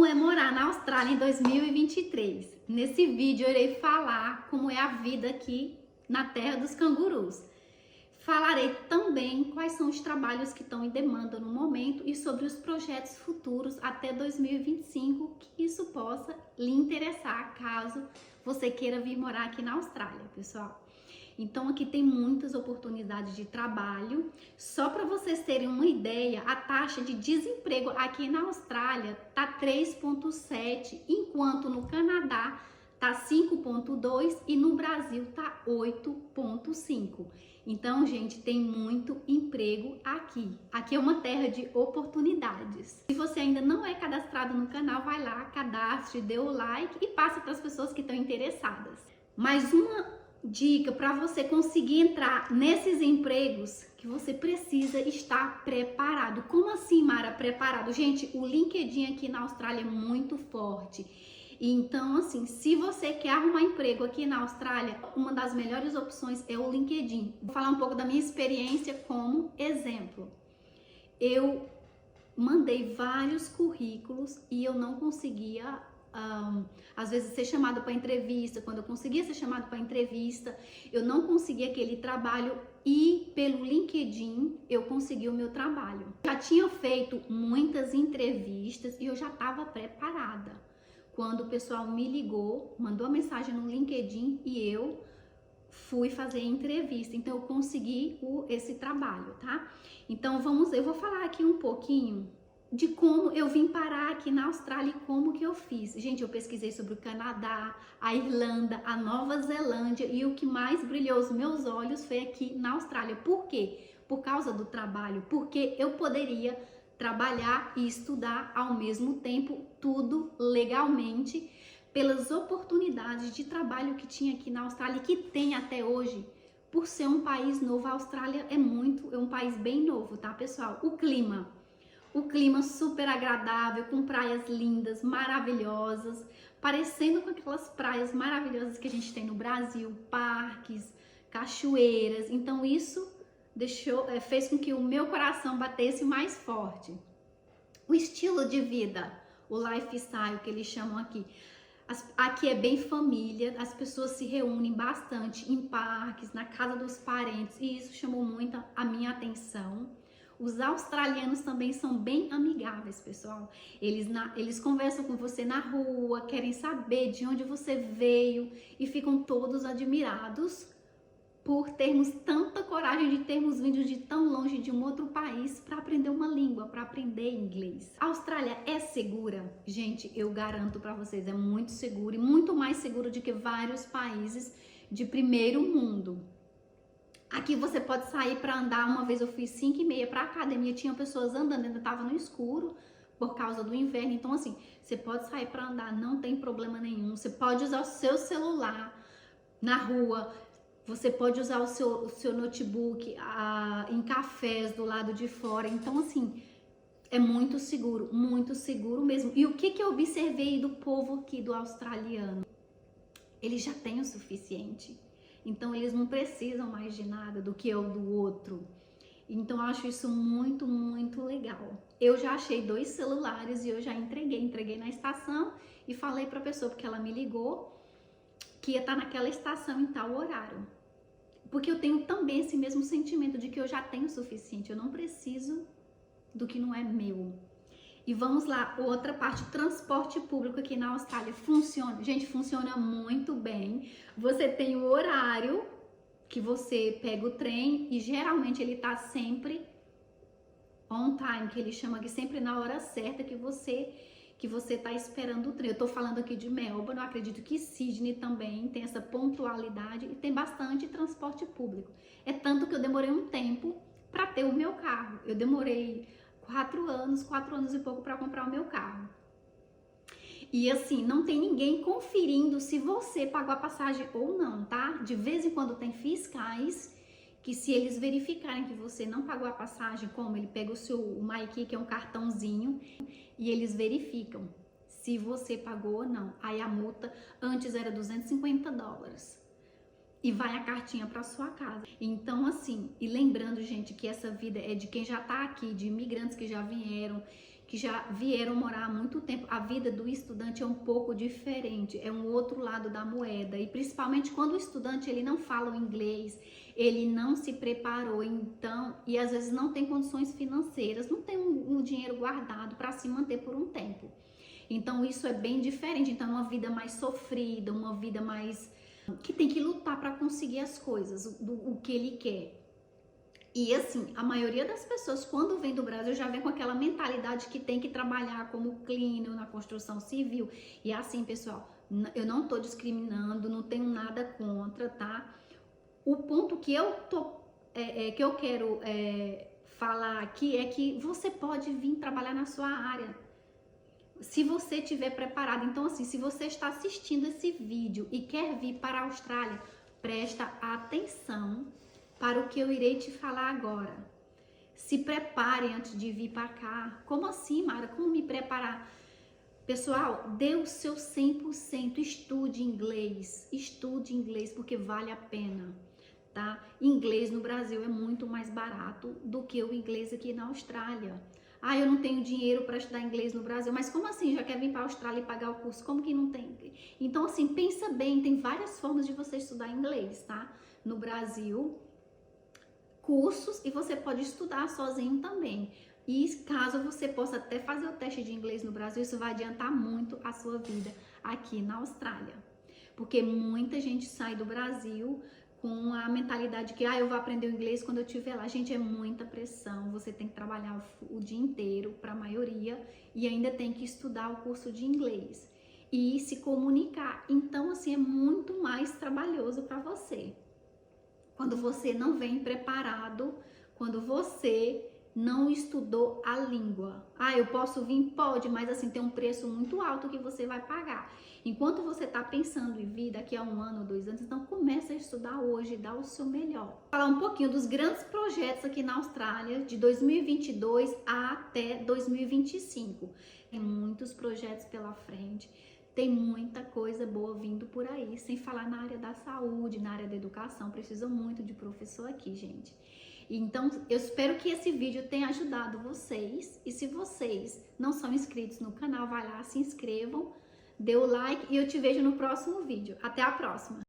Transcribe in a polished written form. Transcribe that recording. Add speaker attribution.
Speaker 1: é morar na Austrália em 2023. Nesse vídeo eu irei falar como é a vida aqui na terra dos cangurus. Falarei também quais são os trabalhos que estão em demanda no momento e sobre os projetos futuros até 2025, que isso possa lhe interessar caso você queira vir morar aqui na Austrália, pessoal. Então aqui tem muitas oportunidades de trabalho. Só para vocês terem uma ideia, a taxa de desemprego aqui na Austrália tá 3,7, enquanto no Canadá tá 5,2 e no Brasil tá 8,5. Então, gente, tem muito emprego aqui. Aqui é uma terra de oportunidades. Se você ainda não é cadastrado no canal, vai lá, cadastre, dê o like e passe para as pessoas que estão interessadas. Mais uma dica para você conseguir entrar nesses empregos, que você precisa estar preparado. Como assim, Mara, preparado? Gente, o LinkedIn aqui na Austrália é muito forte. Então, assim, se você quer arrumar emprego aqui na Austrália, uma das melhores opções é o LinkedIn. Vou falar um pouco da minha experiência como exemplo. Eu mandei vários currículos e eu não conseguia às vezes ser chamado para entrevista. Quando eu conseguia ser chamado para entrevista, eu não conseguia aquele trabalho e pelo LinkedIn eu consegui o meu trabalho. Já tinha feito muitas entrevistas e eu já estava preparada. Quando o pessoal me ligou, mandou a mensagem no LinkedIn e eu fui fazer a entrevista. Então eu consegui esse trabalho, tá? Então eu vou falar aqui um pouquinho de como eu vim parar aqui na Austrália e como que eu fiz. Gente, eu pesquisei sobre o Canadá, a Irlanda, a Nova Zelândia e o que mais brilhou os meus olhos foi aqui na Austrália. Por quê? Por causa do trabalho, porque eu poderia trabalhar e estudar ao mesmo tempo, tudo legalmente, pelas oportunidades de trabalho que tinha aqui na Austrália e que tem até hoje. Por ser um país novo, a Austrália é um país bem novo, tá, pessoal? O clima super agradável, com praias lindas, maravilhosas, parecendo com aquelas praias maravilhosas que a gente tem no Brasil, parques, cachoeiras. Então isso fez com que o meu coração batesse mais forte. O estilo de vida, o lifestyle que eles chamam aqui. Aqui é bem família, as pessoas se reúnem bastante em parques, na casa dos parentes, e isso chamou muito a minha atenção. Os australianos também são bem amigáveis, pessoal. Eles conversam com você na rua, querem saber de onde você veio e ficam todos admirados por termos tanta coragem de termos vindo de tão longe de um outro país para aprender uma língua, para aprender inglês. A Austrália é segura? Gente, eu garanto para vocês, é muito seguro e muito mais seguro do que vários países de primeiro mundo. Aqui você pode sair para andar. Uma vez eu fiz 5h30 para a academia, tinha pessoas andando, ainda estava no escuro por causa do inverno. Então assim, você pode sair para andar, não tem problema nenhum. Você pode usar o seu celular na rua, você pode usar o seu notebook em cafés do lado de fora. Então assim, é muito seguro mesmo. E o que eu observei do povo aqui, do australiano? Eles já têm o suficiente. Então eles não precisam mais de nada do que eu do outro. Então eu acho isso muito, muito legal. Eu já achei 2 celulares e eu já entreguei na estação e falei para a pessoa, porque ela me ligou, que ia estar naquela estação em tal horário. Porque eu tenho também esse mesmo sentimento de que eu já tenho o suficiente, eu não preciso do que não é meu. E vamos lá, outra parte, transporte público aqui na Austrália funciona. Gente, funciona muito bem. Você tem o horário que você pega o trem e geralmente ele tá sempre on time, que ele chama aqui, sempre na hora certa que você tá esperando o trem. Eu tô falando aqui de Melbourne, eu acredito que Sydney também tem essa pontualidade e tem bastante transporte público. É tanto que eu demorei um tempo para ter o meu carro. Eu demorei 4 anos e pouco para comprar o meu carro. E assim, não tem ninguém conferindo se você pagou a passagem ou não, tá? De vez em quando tem fiscais que, se eles verificarem que você não pagou a passagem, como ele pega o MyKey, que é um cartãozinho, e eles verificam se você pagou ou não. Aí a multa antes era $250. E vai a cartinha para sua casa. Então assim, e lembrando, gente, que essa vida é de quem já tá aqui, de imigrantes que já vieram, que já vieram morar há muito tempo, a vida do estudante é um pouco diferente, é um outro lado da moeda. E principalmente quando o estudante ele não fala o inglês, ele não se preparou, então, e às vezes não tem condições financeiras, não tem um dinheiro guardado para se manter por um tempo. Então isso é bem diferente. Então é uma vida mais sofrida, uma vida mais que tem que lutar para conseguir as coisas, o que ele quer. E assim, a maioria das pessoas quando vem do Brasil já vem com aquela mentalidade que tem que trabalhar como cleaner na construção civil. E assim, pessoal, eu não tô discriminando, não tenho nada contra, tá? O ponto que eu quero falar aqui é que você pode vir trabalhar na sua área, se você estiver preparado. Então assim, se você está assistindo esse vídeo e quer vir para a Austrália, presta atenção para o que eu irei te falar agora. Se prepare antes de vir para cá. Como assim, Mara? Como me preparar? Pessoal, dê o seu 100%, estude inglês porque vale a pena, tá? Inglês no Brasil é muito mais barato do que o inglês aqui na Austrália. Ah, eu não tenho dinheiro para estudar inglês no Brasil. Mas como assim? Já quer vir para a Austrália e pagar o curso? Como que não tem? Então assim, pensa bem, tem várias formas de você estudar inglês, tá? No Brasil, cursos, e você pode estudar sozinho também. E caso você possa até fazer o teste de inglês no Brasil, isso vai adiantar muito a sua vida aqui na Austrália. Porque muita gente sai do Brasil com a mentalidade que eu vou aprender o inglês quando eu estiver lá. Gente, é muita pressão, você tem que trabalhar o dia inteiro para a maioria e ainda tem que estudar o curso de inglês e se comunicar. Então, assim, é muito mais trabalhoso para você. Quando você não vem preparado, quando você não estudou a língua. Eu posso vir? Pode, mas assim, tem um preço muito alto que você vai pagar. Enquanto você está pensando em vir daqui a 1 ano, 2 anos, então começa a estudar hoje, dá o seu melhor. Vou falar um pouquinho dos grandes projetos aqui na Austrália, de 2022 até 2025. Tem muitos projetos pela frente. Tem muita coisa boa vindo por aí, sem falar na área da saúde, na área da educação. Precisam muito de professor aqui, gente. Então, eu espero que esse vídeo tenha ajudado vocês. E se vocês não são inscritos no canal, vai lá, se inscrevam, dê o like e eu te vejo no próximo vídeo. Até a próxima!